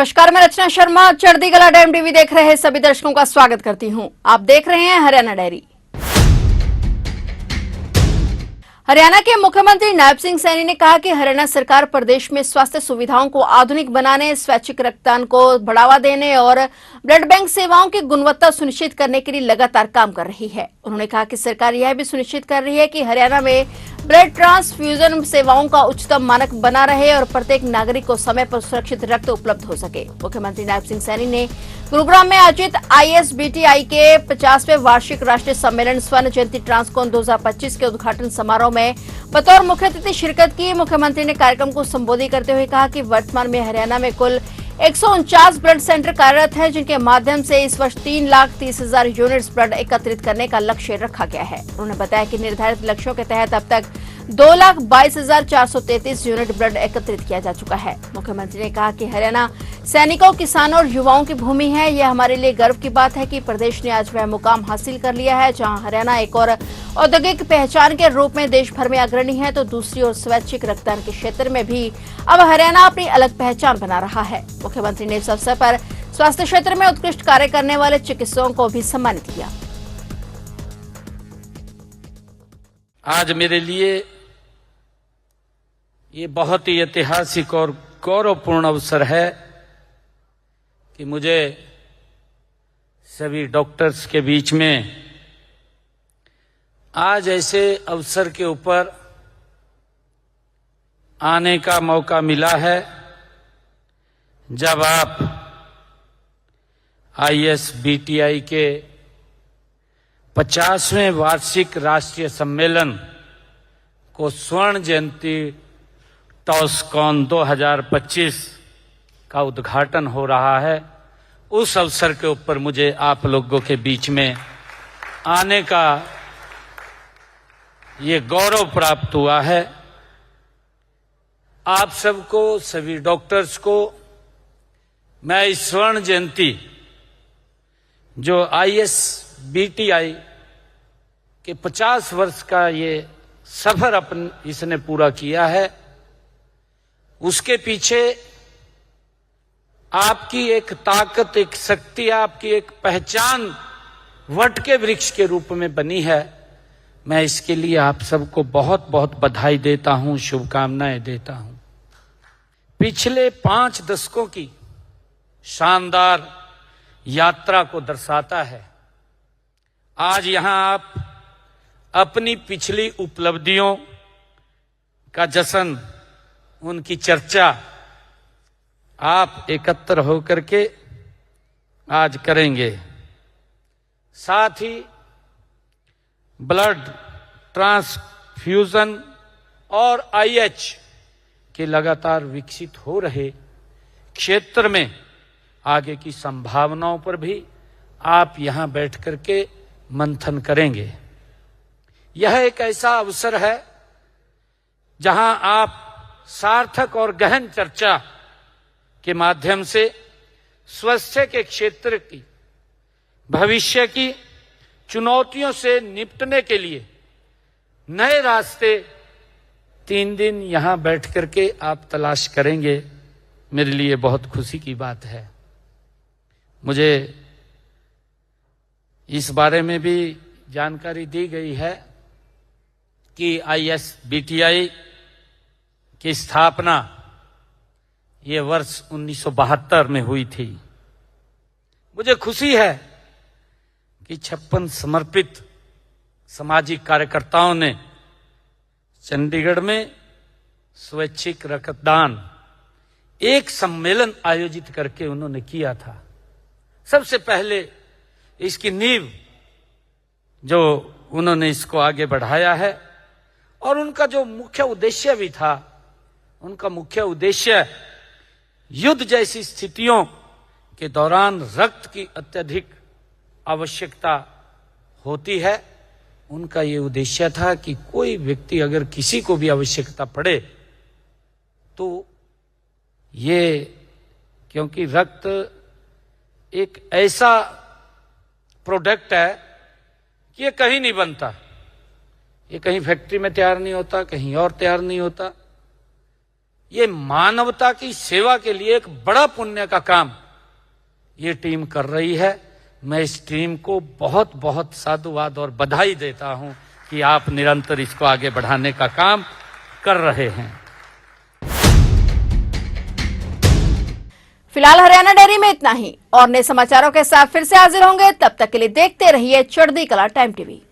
नमस्कार, मैं रचना शर्मा चढ़ती कला टाइम टीवी देख रहे सभी दर्शकों का स्वागत करती हूं। आप देख रहे हैं हरियाणा डायरी। हरियाणा के मुख्यमंत्री नायब सिंह सैनी ने कहा कि हरियाणा सरकार प्रदेश में स्वास्थ्य सुविधाओं को आधुनिक बनाने, स्वैच्छिक रक्तदान को बढ़ावा देने और ब्लड बैंक सेवाओं की गुणवत्ता सुनिश्चित करने के लिए लगातार काम कर रही है। उन्होंने कहा कि सरकार यह भी सुनिश्चित कर रही है कि हरियाणा में ब्लड ट्रांसफ्यूजन सेवाओं का उच्चतम मानक बना रहे और प्रत्येक नागरिक को समय पर सुरक्षित रक्त उपलब्ध हो सके। मुख्यमंत्री नायब सिंह सैनी ने गुरुग्राम में आयोजित ISBTI के 50वें वार्षिक राष्ट्रीय सम्मेलन स्वर्ण जयंती ट्रांसकॉन 2025 के उद्घाटन समारोह में बतौर मुख्य अतिथि शिरकत की। मुख्यमंत्री ने कार्यक्रम को संबोधित करते हुए कहा कि वर्तमान में हरियाणा में कुल 149 ब्लड सेंटर कार्यरत हैं, जिनके माध्यम से इस वर्ष 3,30,000 यूनिट्स ब्लड एकत्रित करने का लक्ष्य रखा गया है। उन्होंने बताया कि निर्धारित लक्ष्यों के तहत अब तक 2,22,433 यूनिट ब्लड एकत्रित किया जा चुका है। मुख्यमंत्री ने कहा कि हरियाणा सैनिकों, किसानों और युवाओं की भूमि है। यह हमारे लिए गर्व की बात है कि प्रदेश ने आज वह मुकाम हासिल कर लिया है जहां हरियाणा एक और औद्योगिक पहचान के रूप में देश भर में अग्रणी है, तो दूसरी ओर स्वैच्छिक रक्तदान के क्षेत्र में भी अब हरियाणा अपनी अलग पहचान बना रहा है। मुख्यमंत्री ने इस अवसर पर स्वास्थ्य क्षेत्र में उत्कृष्ट कार्य करने वाले चिकित्सकों को भी सम्मानित किया। आज मेरे लिए ये बहुत ही ऐतिहासिक और गौरवपूर्ण अवसर है कि मुझे सभी डॉक्टर्स के बीच में आज ऐसे अवसर के ऊपर आने का मौका मिला है जब आप ISBTI के 50वें वार्षिक राष्ट्रीय सम्मेलन को स्वर्ण जयंती टॉसकॉन 2025 का उद्घाटन हो रहा है। उस अवसर के ऊपर मुझे आप लोगों के बीच में आने का ये गौरव प्राप्त हुआ है। आप सबको, सभी डॉक्टर्स को मैं इस स्वर्ण जयंती जो ISBTI के 50 वर्ष का ये सफर इसने पूरा किया है, उसके पीछे आपकी एक ताकत, एक शक्ति, आपकी एक पहचान वट के वृक्ष के रूप में बनी है। मैं इसके लिए आप सबको बहुत बहुत बधाई देता हूं, शुभकामनाएं देता हूं। पिछले 5 दशकों की शानदार यात्रा को दर्शाता है। आज यहां आप अपनी पिछली उपलब्धियों का जश्न, उनकी चर्चा आप एकत्र होकर के आज करेंगे। साथ ही ब्लड ट्रांसफ्यूजन और IH के लगातार विकसित हो रहे क्षेत्र में आगे की संभावनाओं पर भी आप यहां बैठ करके मंथन करेंगे। यह एक ऐसा अवसर है जहां आप सार्थक और गहन चर्चा के माध्यम से स्वास्थ्य के क्षेत्र की भविष्य की चुनौतियों से निपटने के लिए नए रास्ते 3 दिन यहां बैठ करके आप तलाश करेंगे। मेरे लिए बहुत खुशी की बात है। मुझे इस बारे में भी जानकारी दी गई है कि ISBTI की स्थापना ये वर्ष 1972 में हुई थी। मुझे खुशी है कि 56 समर्पित सामाजिक कार्यकर्ताओं ने चंडीगढ़ में स्वैच्छिक रक्तदान एक सम्मेलन आयोजित करके उन्होंने किया था। सबसे पहले इसकी नींव जो उन्होंने इसको आगे बढ़ाया है, और उनका जो मुख्य उद्देश्य भी था, उनका मुख्य उद्देश्य युद्ध जैसी स्थितियों के दौरान रक्त की अत्यधिक आवश्यकता होती है। उनका ये उद्देश्य था कि कोई व्यक्ति अगर किसी को भी आवश्यकता पड़े तो ये, क्योंकि रक्त एक ऐसा प्रोडक्ट है कि ये कहीं नहीं बनता, ये कहीं फैक्ट्री में तैयार नहीं होता, कहीं और तैयार नहीं होता। ये मानवता की सेवा के लिए एक बड़ा पुण्य का काम ये टीम कर रही है। मैं इस टीम को बहुत बहुत साधुवाद और बधाई देता हूं कि आप निरंतर इसको आगे बढ़ाने का काम कर रहे हैं। फिलहाल हरियाणा डेयरी में इतना ही और नए समाचारों के साथ फिर से हाजिर होंगे। तब तक के लिए देखते रहिए चढ़ती कला टाइम टीवी।